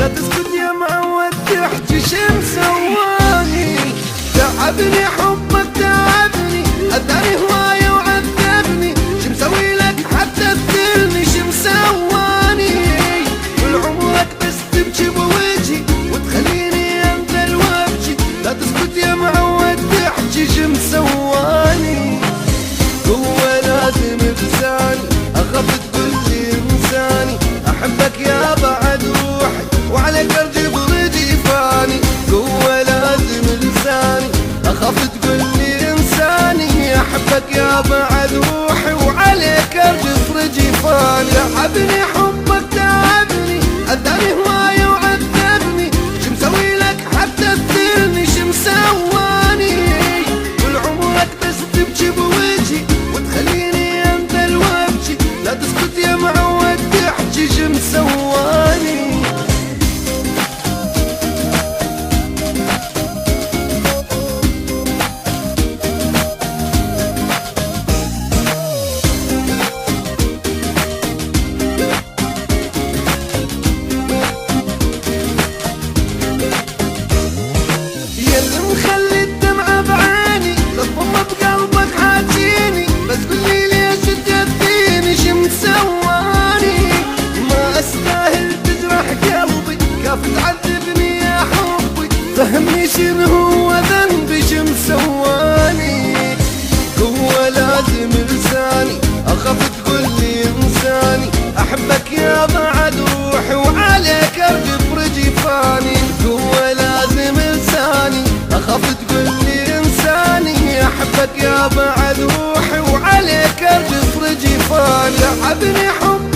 لا تسكت يا معود تحكي شمسواني. تعبني حبك تعبني، أذاني هواية وعذبني، شمسوي لك حتى تذلني شمسواني. طول عمرك بس تبكي بوجهي وتخليني انزل وابكي. لا تسكت يا معود تحكي شمسواني. هو لازم بلساني اخاف تقولي انساني، احبك يا بعد روحي وعليك ارجف رديفاني. هو لازم لساني اخاف تقولي انساني، احبك يا بعد روحي وعليك ارجف رجيفاني. تعبني حبك تعبني، اذاني هواية وعذبني، شمسوي لك حتى تذلني شمسواني. طول عمرك بس تبكي بوجهي وتخليني انزل وابكي. لا تسكت يا معود تحكي شمسواني. مخلي الدمعة بعيني تضم بقلبك حاجيني، بس قولي ليش تجديني شمسواني. ما استاهل تجرح قلبي، كاف تعذبني يا حبي، فهمني شنو هو ذنبي شمسواني. هو لازم لساني اخاف تقولي انساني، احبك يا بعد روحي وعليك ارجف رجيفاني. هو لازم لساني اخاف تقولي انساني، احبك يا بعد روحي وعليك ارجف رجيفاني. تعبني حب